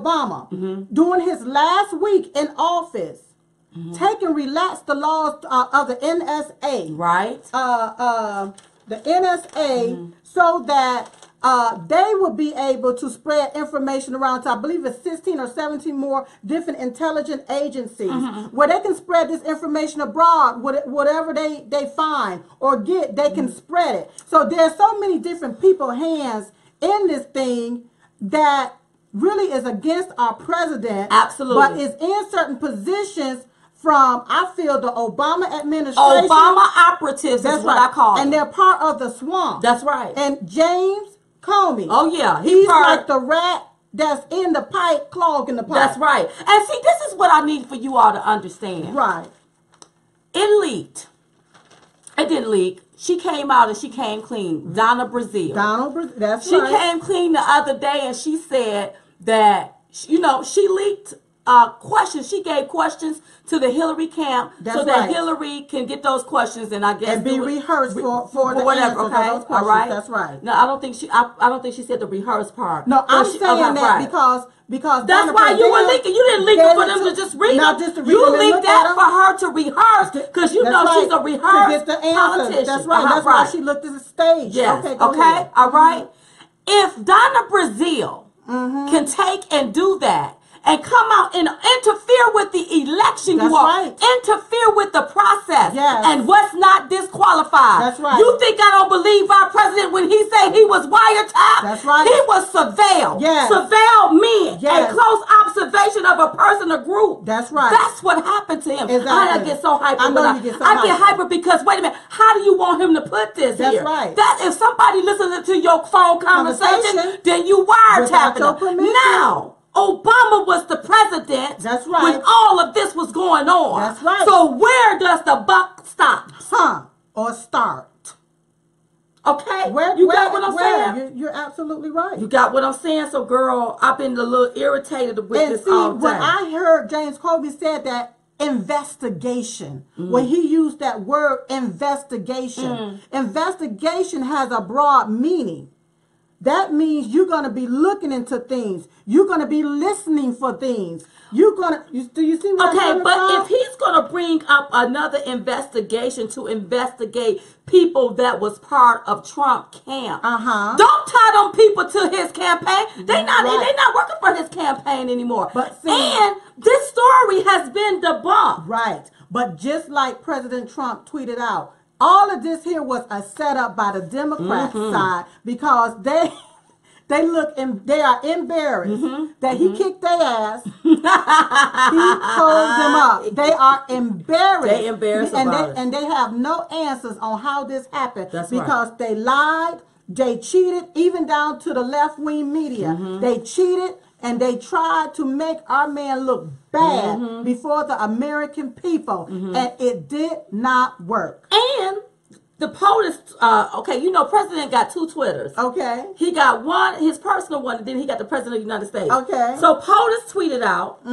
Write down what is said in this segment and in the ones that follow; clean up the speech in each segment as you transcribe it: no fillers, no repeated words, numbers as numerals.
Obama, during his last week in office, relaxed the laws of the NSA. Right. The NSA, so that they would be able to spread information around to, I believe it's 16 or 17 more different intelligence agencies, where they can spread this information abroad. Whatever they find or get, they can spread it. So there's so many different people's hands in this thing that really is against our president. Absolutely. But is in certain positions from, I feel, the Obama administration. Obama operatives is what I call them. And they're part of the swamp. That's right. And James Comey. Oh, yeah. He's like the rat that's in the pipe, clogging the pipe. That's right. And see, this is what I need for you all to understand. Right. It leaked. It didn't leak. She came out and she came clean. Donna Brazile. That's right. She right. came clean the other day and she said that, she leaked questions. She gave questions to the Hillary camp so that Hillary can get those questions and I guess and be rehearsed for the whatever. Okay, those questions. All right. That's right. No, I don't think she said the rehearse part. No, I'm saying that because that's why you were leaking. You didn't leak it for them to just read them. You leaked that for her to rehearse because you know she's a rehearsed politician. That's right. That's why she looked at the stage. Yes. Okay. Okay. All right. If Donna Brazile can take and do that and come out and interfere with the election, interfere with the process, and what's not disqualified. That's right. You think I don't believe our president when he said he was wiretapped? That's right. He was surveilled. Yes. Surveilled men. A close observation of a person or group. That's right. That's what happened to him. Exactly. I get so hyper. I get hyper because wait a minute. How do you want him to put this here? That's right. That if somebody listens to your phone conversation, then you wiretapping them. Now, Obama was the president. That's right. When all of this was going on. That's right. So where does the buck stop? Or start. Okay. You got what I'm saying? You're absolutely right. You got what I'm saying? So, girl, I've been a little irritated with this all day. When I heard James Comey said that investigation, when he used that word investigation, investigation has a broad meaning. That means you're going to be looking into things. You're going to be listening for things. Do you see what I'm Okay, but if he's going to bring up another investigation to investigate people that was part of Trump camp, don't tie them people to his campaign. They're not working for his campaign anymore. And this story has been debunked. Right. But just like President Trump tweeted out, all of this here was a setup by the Democrat side because they are embarrassed that he kicked their ass. He told them up. They are embarrassed. They embarrassed and they have no answers on how this happened because they lied, they cheated, even down to the left-wing media. They cheated. And they tried to make our man look bad before the American people. And it did not work. And the POTUS, President got two Twitters. Okay. He got one, his personal one, and then he got the President of the United States. Okay. So POTUS tweeted out,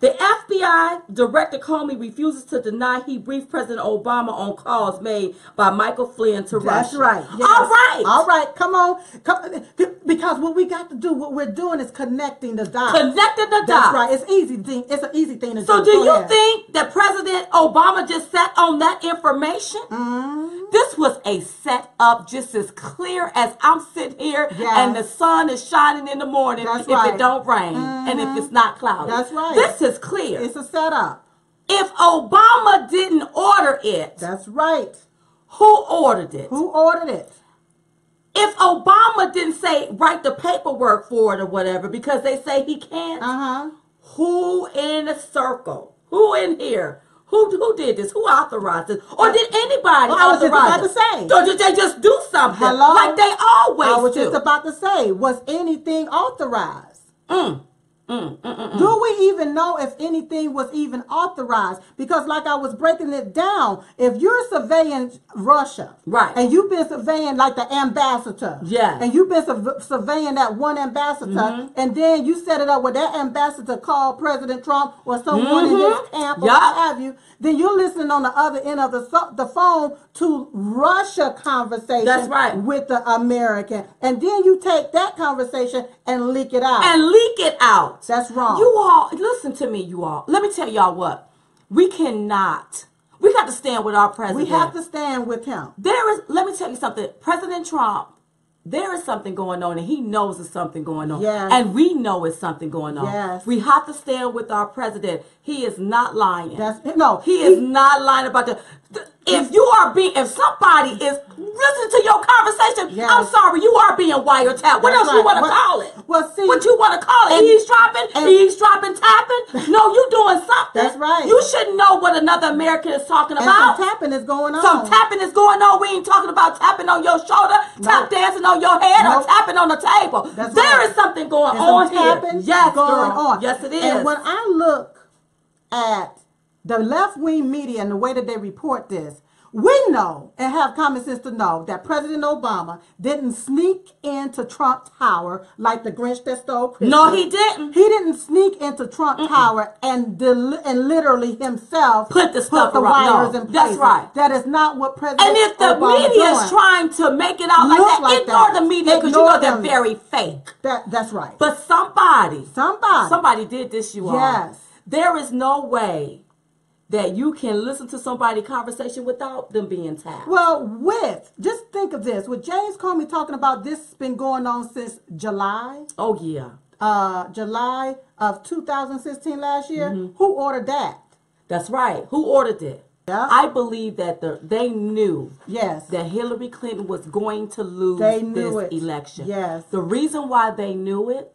the FBI Director Comey refuses to deny he briefed President Obama on calls made by Michael Flynn to Russia. That's right. Yes. All right. Come on. Because what we got to do, what we're doing is connecting the dots. Connecting the dots. That's right. It's easy thing. It's an easy thing to do. So do you think that President Obama just sat on that information? This was a setup just as clear as I'm sitting here and the sun is shining in the morning if it don't rain and if it's not cloudy. That's right. This is clear. It's a setup. If Obama didn't order it. That's right. Who ordered it? Who ordered it? If Obama didn't say write the paperwork for it or whatever because they say he can't. Who in the circle? Who in here? Who did this? Who authorized this? Or did anybody authorize it? I was just about to say. Or did they just do something like they always do? I was just about to say, was anything authorized? Do we even know if anything was even authorized? Because like I was breaking it down, if you're surveying Russia, and you've been surveying like the ambassador, and you've been surveying that one ambassador, and then you set it up where that ambassador called President Trump or someone in his camp or what have you, then you're listening on the other end of the phone to Russia conversation with the American. And then you take that conversation and leak it out. out. That's wrong. You all, listen to me, you all. Let me tell y'all what. We got to stand with our president. We have to stand with him. Let me tell you something. President Trump, there is something going on, and he knows there's something going on. Yes. And we know it's something going on. Yes. We have to stand with our president. He is not lying. He is not lying about if somebody is listening to your conversation, yes. I'm sorry, you are being wiretapped. What else you want to call it? Well, see, what you want to call it? Eavesdropping, tapping? No, you doing something. That's right. You should know what another American is talking about. Some tapping is going on. Some tapping is going on. We ain't talking about tapping on your shoulder, tap dancing on your head, or tapping on the table. There is something going on here. Yes, going on. Yes, it is. And when I look at the left-wing media and the way that they report this, we know and have common sense to know that President Obama didn't sneak into Trump Tower like the Grinch that stole Christmas. No, he didn't. He didn't sneak into Trump Tower and literally himself put the wires in place. That's right. That is not what President Obama And if the media is trying to make it out like that, ignore the media because you know they're very fake. That's right. But somebody did this, you all. Yes. There is no way that you can listen to somebody's conversation without them being tapped. Well, just think of this. With James Comey talking about this has been going on since July. Oh, yeah. July of 2016 last year. Mm-hmm. Who ordered that? That's right. Who ordered it? Yeah. I believe that they knew yes. that Hillary Clinton was going to lose this election. Yes. The reason why they knew it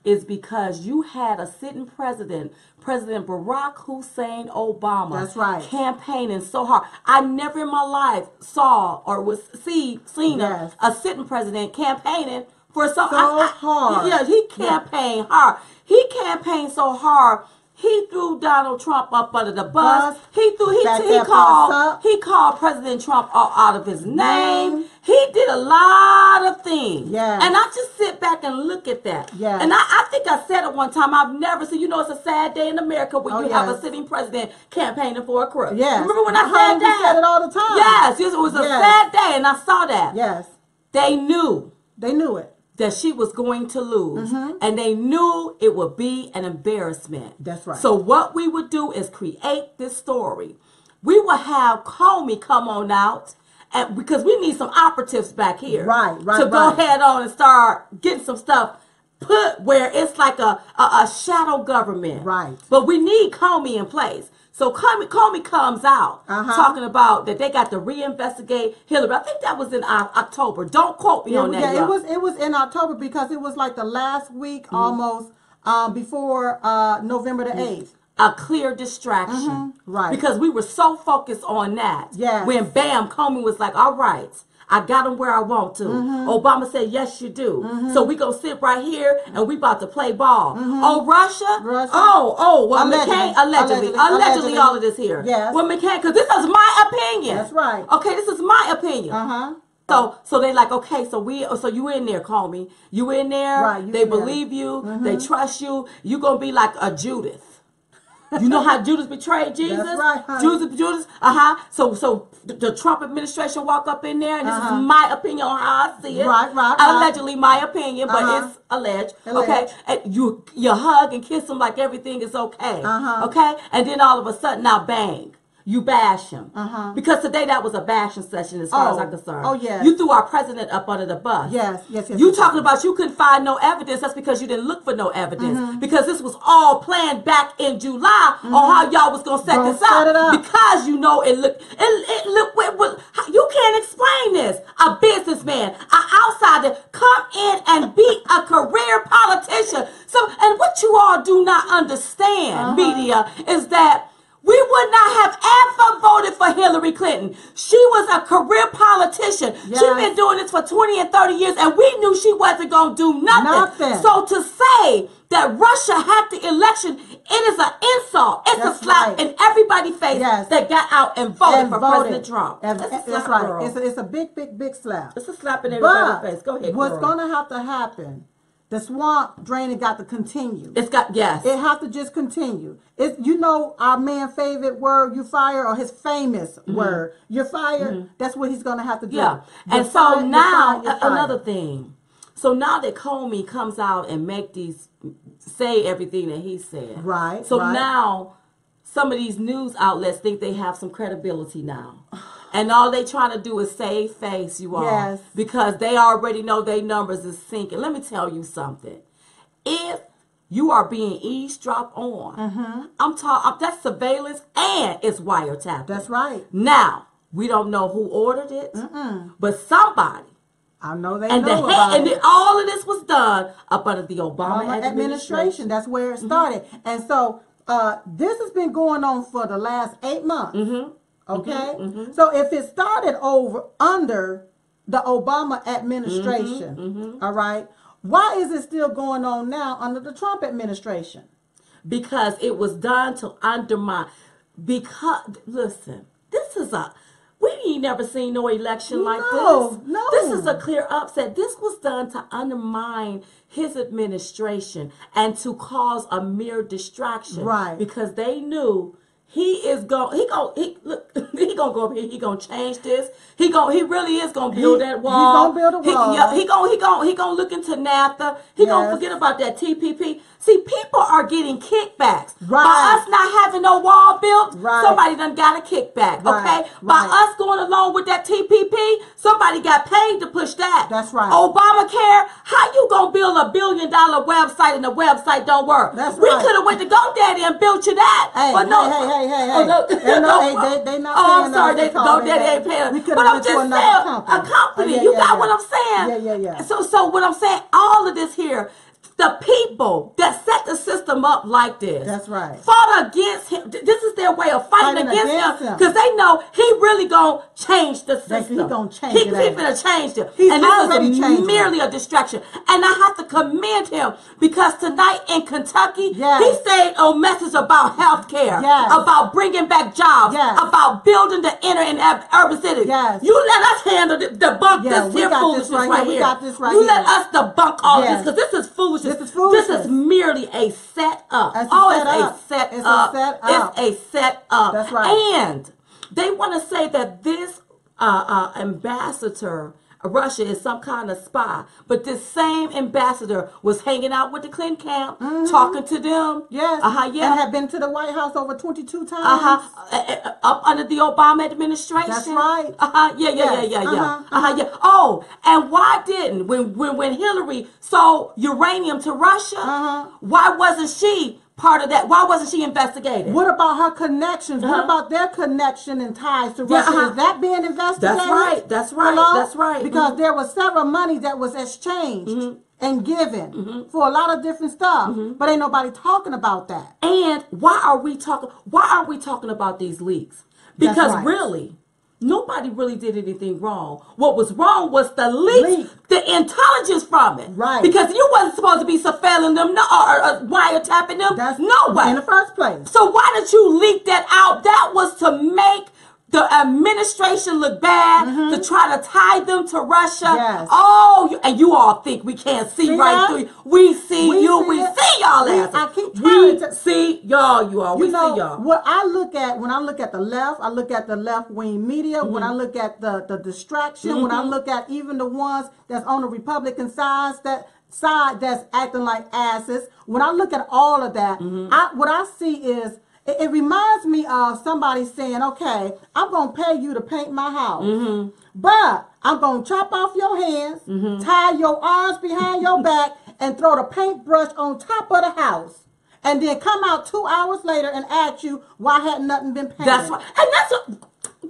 is because you had a sitting president, President Barack Hussein Obama. That's right. Campaigning so hard. I never in my life saw or seen yes. a sitting president campaigning for so hard. Yeah, he campaigned hard. He campaigned so hard. He threw Donald Trump up under the bus. He called President Trump out of his name. He did a lot of things. Yeah. And I just sit back and look at that. Yeah. And I think I said it one time. I've never seen, it's a sad day in America when you have a sitting president campaigning for a crook. Yes. Remember when I said that? You said it all the time. Yes. It was a sad day and I saw that. Yes. They knew. They knew it. That she was going to lose. Mm-hmm. And they knew it would be an embarrassment. That's right. So what we would do is create this story. We will have Comey come on out, and because we need some operatives back here. Right. To go ahead on and start getting some stuff put where it's like a shadow government. Right. But we need Comey in place. So Comey comes out talking about that they got to reinvestigate Hillary. I think that was in October. Don't quote me on that. Yeah, it was in October because it was like the last week almost before November the 8th. A clear distraction. Right. Because we were so focused on that. Yes. When bam, Comey was like, all right, I got him where I want to. Obama said, yes, you do. So we gonna sit right here and we about to play ball. Oh, Russia? Oh, well, McCain, allegedly all of this here. Yes. Well, McCain, because this is my opinion. That's right. Okay, this is my opinion. So they like, okay, so you in there, Comey. You in there. Right, they believe you. They trust you. You gonna be like a Judas. You know how Judas betrayed Jesus? That's right, honey. Judas. So the Trump administration walk up in there, and this is my opinion on how I see it. Right. Allegedly my opinion, but it's alleged. Okay. And you hug and kiss him like everything is okay. Okay. And then all of a sudden, now bang. You bash him. Because today that was a bashing session as far as I'm concerned. Oh, yes. You threw our president up under the bus. Yes. You talking about you couldn't find no evidence. That's because you didn't look for no evidence. Because this was all planned back in July on how y'all was going to set this up. Because you know it looked, you can't explain this. A businessman, an outsider, come in and be a career politician. And what you all do not understand, media, is that we would not have ever voted for Hillary Clinton. She was a career politician. Yes. She's been doing this for 20 and 30 years, and we knew she wasn't going to do nothing. So to say that Russia hacked the election, it is an insult. It's a slap in everybody's face that got out and voted for President Trump. That's right. Girl. It's a big slap. It's a slap in everybody's face. Go ahead, what's going to have to happen, the swamp draining got to continue. It have to just continue. Our man's favorite word, you fire, or his famous word, you're fired. That's what he's going to have to do. Yeah. And so now, another thing. So now that Comey comes out and say everything that he said. Right. So now some of these news outlets think they have some credibility now. And all they trying to do is save face, you all. Yes. Because they already know their numbers is sinking. Let me tell you something. If you are being eavesdropped on, I'm talking, that's surveillance and it's wiretapping. That's right. Now, we don't know who ordered it, but somebody. I know they and know about and it. all of this was done up under the Obama administration. That's where it started. And so this has been going on for the last 8 months. Okay? So if it started under the Obama administration, all right, why is it still going on now under the Trump administration? Because it was done to undermine. Because, listen, this is we ain't never seen no election like this. No. This is a clear upset. This was done to undermine his administration and to cause a mere distraction. Right. Because they knew he gonna go up here. He gonna change this. He really is gonna build that wall. He's gonna build a wall. He gonna look into NAFTA. He gonna forget about that TPP. See, people are getting kickbacks. Right. By us not having no wall built, right. somebody done got a kickback. Right. Okay. By us going along with that TPP, somebody got paid to push that. That's right. Obamacare. How you gonna build $1 billion website and the website don't work? That's we right. could have went to GoDaddy and built you that. Hey, but no. Hey. Oh, no. They not paying I'm sorry, GoDaddy ain't paying. But I'm just saying, a company. You got what I'm saying? Yeah. So what I'm saying, all of this here, the people that set the system up like this, that's right, fought against him. This is their way of fighting against him because they know he really gonna change the system. He gonna change it. He's gonna change it. He's and already this is merely a distraction. And I have to commend him because tonight in Kentucky, he said a message about health care, about bringing back jobs, about building the inner and urban cities. You let us handle debunk this here foolishness right here. You let us debunk all this because this is foolishness. This is merely a set up. It's a set up. It's a set up. That's right. And they want to say that this ambassador Russia is some kind of spy. But this same ambassador was hanging out with the Clinton camp, talking to them. Yes. And had been to the White House over 22 times. Up under the Obama administration. That's right. Yeah. Oh, and why didn't when Hillary sold uranium to Russia? Why wasn't she part of that? Why wasn't she investigated? What about her connections? What about their connection and ties to Russia? Is that being investigated? That's right. Hello? That's right. Because there was several money that was exchanged and given for a lot of different stuff, but ain't nobody talking about that. And why aren't we talking about these leaks? Because really, nobody really did anything wrong. What was wrong was the leak, the intelligence from it. Right. Because you wasn't supposed to be surveilling them or wiretapping them. That's no way. In the first place. So why did you leak that out? That was to make the administration look bad, to try to tie them to Russia. Yes. Oh, and you all think we can't see right through you. We see you. We see y'all. I keep trying to see y'all. We see y'all. What I look at when I look at the left, I look at the left-wing media. When I look at the distraction, when I look at even the ones that's on the Republican side that's acting like asses. When I look at all of that, what I see is, it reminds me of somebody saying, okay, I'm going to pay you to paint my house, but I'm going to chop off your hands, tie your arms behind your back, and throw the paintbrush on top of the house, and then come out 2 hours later and ask you why hadn't nothing been painted. That's right. And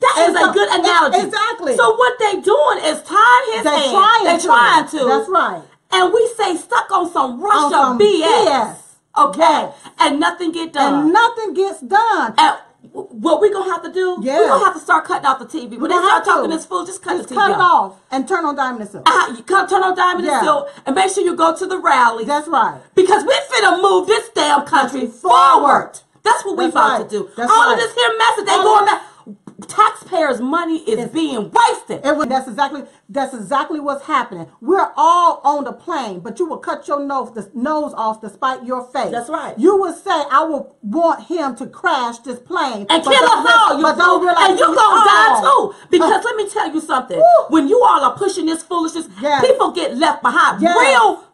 that is a good analogy. Exactly. So what they doing is tying his hands. They're trying to. That's right. And we say stuck on some Russia BS. Okay, and nothing get done. And nothing gets done. And what we gonna have to do? We're gonna have to start cutting off the TV. When they start talking this fool, just cut the TV cut it off and turn on Diamond and Silk. You turn on Diamond and Silk, and make sure you go to the rally. That's right. Because we finna move this damn country forward. That's what we about to do. All of this here message, they going back. Taxpayers' money is being wasted. That's exactly what's happening. We're all on the plane, but you will cut your nose off to spite your face. That's right. You will say, I will want him to crash this plane. And kill us all. But don't realize and you're going to die too. Because let me tell you something. When you all are pushing this foolishness, people get get left behind. Yes. Real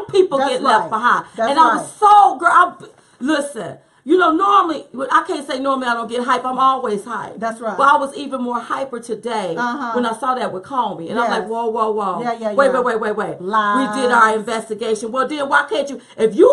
people That's get left behind. That's and I was so, girl, listen. You know, normally, I can't say normally I don't get hype. I'm always hype. That's right. But I was even more hyper today when I saw that with Comey. And I'm like, whoa. Wait. Lies. We did our investigation. Well, then why can't you, if you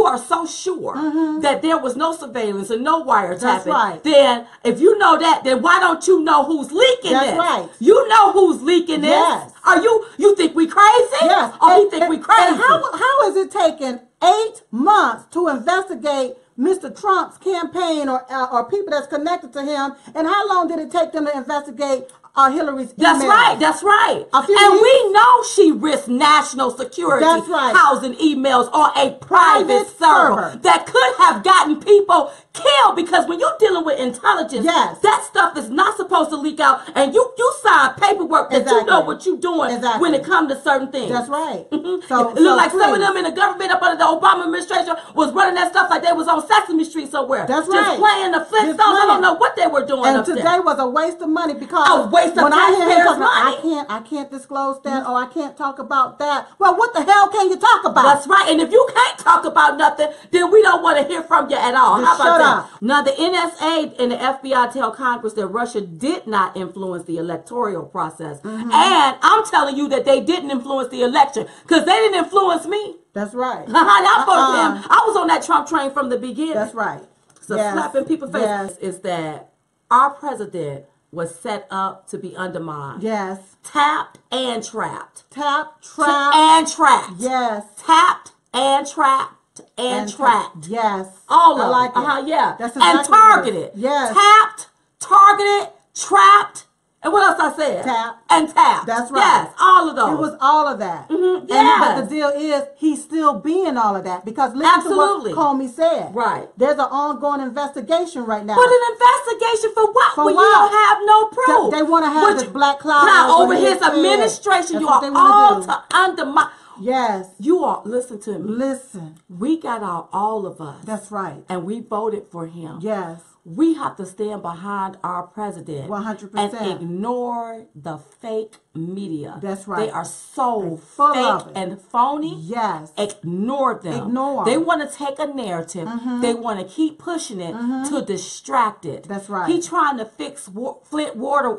are so sure that there was no surveillance and no wiretapping, then if you know that, then why don't you know who's leaking this? That's right. You know who's leaking this. Yes. Are you think we crazy? Yes. Or we think we crazy? And how is it taking 8 months to investigate Mr. Trump's campaign or people that's connected to him, and how long did it take them to investigate Hillary's emails? That's right. And we know she risked national security housing emails on a private server that could have gotten people killed, because when you're dealing with intelligence, that stuff is not supposed to leak out, and you sign paperwork that you know what you're doing when it comes to certain things. That's right. So it looked like some of them in the government up under the Obama administration was running that stuff like they was on Sesame Street somewhere. That's just playing the Flintstones. I don't know what they were doing. And today was a waste of money, because when I hear him talking, I can't disclose that, or I can't talk about that. Well, what the hell can you talk about? That's right. And if you can't talk about nothing, then we don't want to hear from you at all. How about that? Now, the NSA and the FBI tell Congress that Russia did not influence the electoral process. And I'm telling you that they didn't influence the election, because they didn't influence me. That's right. I was on that Trump train from the beginning. That's right. So slapping people's faces is that our president was set up to be undermined. Yes. Tapped and trapped. Tapped, trapped. And trapped. Yes. Tapped and trapped. And trapped. Yes. All of like it. Yeah. That's exactly and targeted. Yes. Tapped, targeted, trapped, and what else I said? Tapped. And tapped. That's right. Yes, all of those. It was all of that. Yes. But the deal is, he's still being all of that, because listen to what Comey said. Right. There's an ongoing investigation right now. But an investigation for what? For when what? You don't have no proof. They want to have this black cloud over his administration. You are all to undermine. Yes. You are, listen to me. Listen. We got out, all of us. That's right. And we voted for him. Yes. We have to stand behind our president 100%. and ignore the fake media. That's right. They are so full fake of it. and phony. Yes. Ignore them. Ignore. They want to take a narrative. They want to keep pushing it to distract it. That's right. He's trying to fix Flint water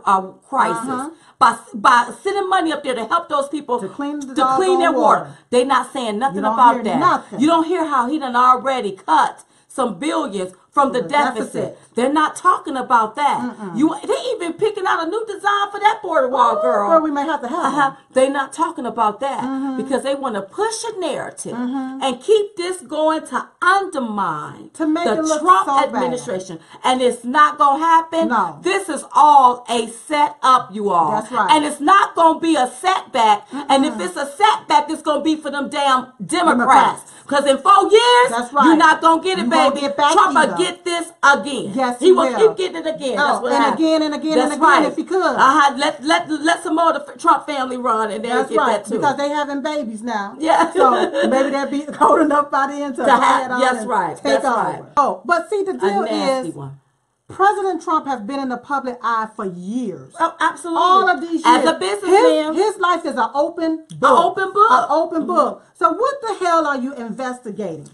crisis by sending money up there to help those people to clean their water. They're not saying nothing about that. Nothing. You don't hear how he done already cut some billions from the deficit. They're not talking about that. They even picking out a new design for that border wall, girl. Girl, we may have to have They're not talking about that because they want to push a narrative and keep this going to undermine the Trump administration. And it's not going to happen. No. This is all a setup, you all. That's right. And it's not going to be a setback. And if it's a setback, it's going to be for them damn Democrats. Because in 4 years, you're not going to get it, baby. Trump will get this again. Yes, he will keep getting it again. That's what happened. Again and again and again if he could. Let some more of the Trump family run, and they'll get that too. Because they having babies now. Yeah. So maybe they'll be cold enough by the end to that's right. Take over. Oh, but see, the deal is, one. President Trump has been in the public eye for years. Oh, absolutely. All of these years. As a businessman. His life is an open book. An open book. An open book. So what the hell are you investigating?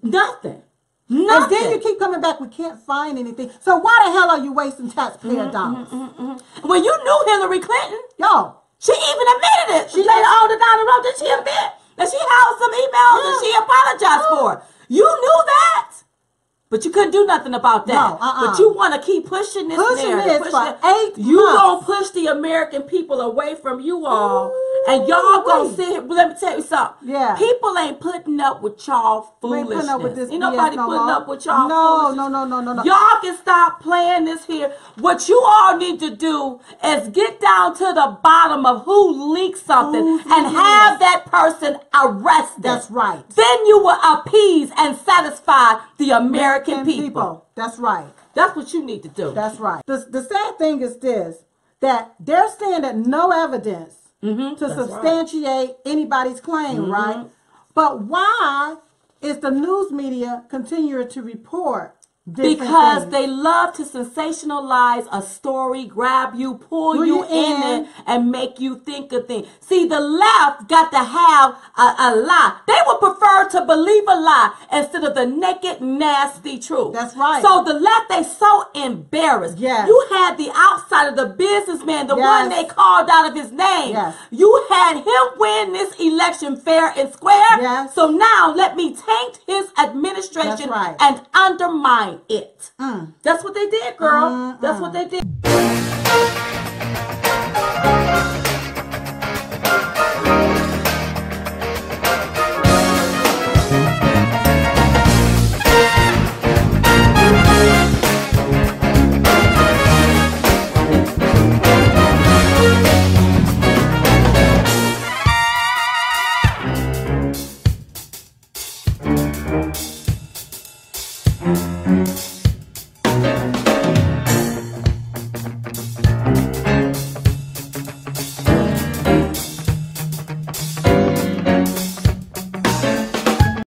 Nothing. And then you keep coming back, we can't find anything. So why the hell are you wasting taxpayer dollars? When you knew Hillary Clinton, she even admitted it. She later on down the road that she admitted that she held some emails and she apologized for it. You knew that. But you couldn't do nothing about that. No, But you want to keep pushing this narrative. For 8 months. You going to push the American people away from you all. And y'all going to sit here. Let me tell you something. Yeah. People ain't putting up with y'all foolishness. Ain't nobody putting up with y'all foolishness. No. Y'all can stop playing this here. What you all need to do is get down to the bottom of who leaked something and have that person arrested. That's right. Then you will appease and satisfy the American people. That's right. That's what you need to do. That's right. The sad thing is this, that they're saying that no evidence to substantiate anybody's claim, right? But why is the news media continuing to report because they love to sensationalize a story, grab you, pull you in it, and make you think a thing. See, the left got to have a lie. They would prefer to believe a lie instead of the naked, nasty truth. That's right. So the left, they so embarrassed. Yes. You had the outsider, the businessman, the one they called out of his name. Yes. You had him win this election fair and square. Yes. So now let me taint his administration and undermine it. That's what they did, girl. That's what they did.